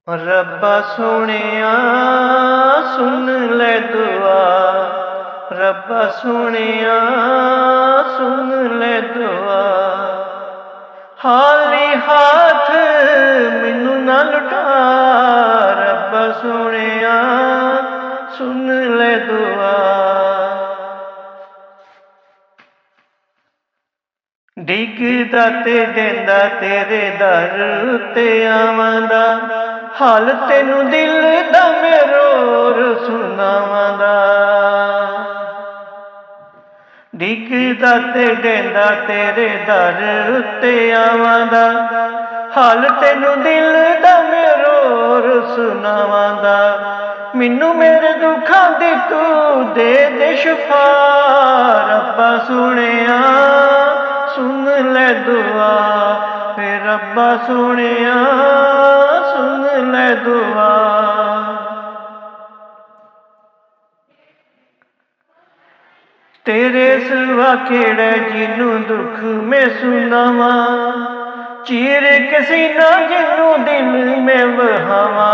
रब्बा सोहणिया सुन ले दुआ, रब्बा सोहणिया सुन ले दुआ। हाली हाथ मैनू ना लुटा, रब्बा सोहणिया सुन ले दुआ। डिगदा ते देंदा तेरे दर उत्ते आवांदा, हाल तेनू दिल दा मैं रोर सुनावांदा। डिगदा ते देंदा तेरे दर उत्ते आवांदा, हाल तेनू दिल दा मैं रोर सुनावांदा। मैनू मेरे दुखां दी तू दे दे शफा, रब्बा सोहणिया सुन ले दुआ। फिर रब्बा सोहणिया सुन ले दुआ। तेरे सिवा केड़ा जिन्नू दुख मैं सुनावा, चीर के सीना जिन्नू दिल में बहावा।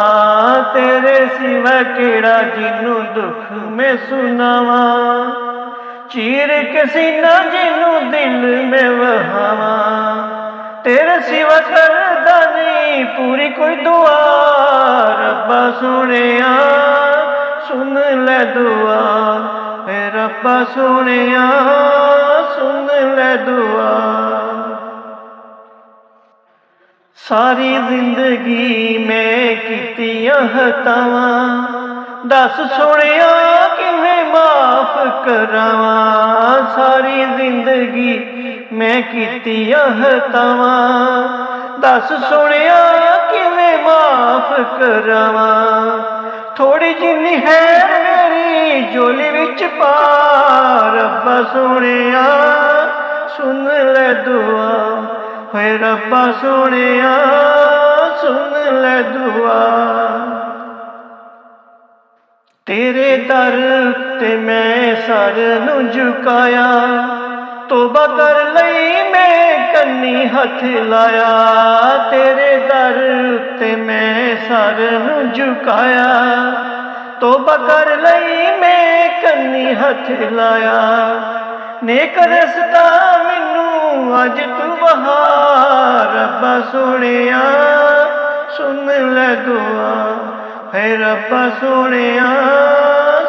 तेरे सिवा केड़ा जिन्नू दुख मैं सुनावा, चीर के सीना जिन्नू दिल में बहावा। तेरे सिवा करदा नहीं पूरी कोई दुआ, रब्बा सोहणिया सुन ले दुआ। रब्बा सोहणिया सुन ले दुआ। सारी जिंदगी मैं कीतियां हतावां, दस सोहणिया किवें माफ करावां। सारी जिंदगी मैं कीतियां हतावां, दस सोहणिया किवें माफ करावां। थोड़ी जिन्नी है मेरी झोली विच पा, रब्बा सोहणिया सुन ले दुआ। होए रब्बा सोहणिया सुन ले दुआ। तेरे दर ते मैं सर नू झुकाया, तौबा कर लई मैं कन्नी हथ लाया। तेरे दर ते मैं सर नू झुकाया, तौबा कर लई मैं कन्नी हथ लाया। नेक रस्ता मैनू अज तू वहा, रब्बा सोहणिया सुन ले दुआ। है रब्बा सोहणिया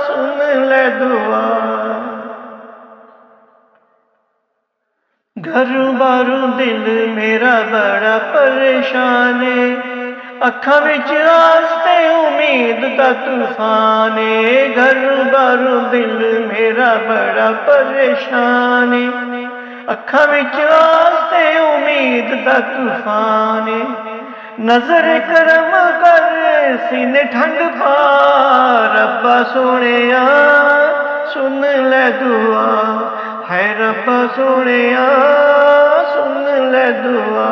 सुन ले दुआ। घरों बाहरों दिल मेरा बड़ा परेशान है, अखां विच आस्ते उम्मीद दा तूफान है। घरों बाहरों दिल मेरा बड़ा परेशान है, अखां विच आस्ते उम्मीद दा तूफान है। नजर करम कर सीने ठंड पा, रब्बा सोहणिया सुन ले दुआ। है रब्बा सोहणिया सुन ले दुआ।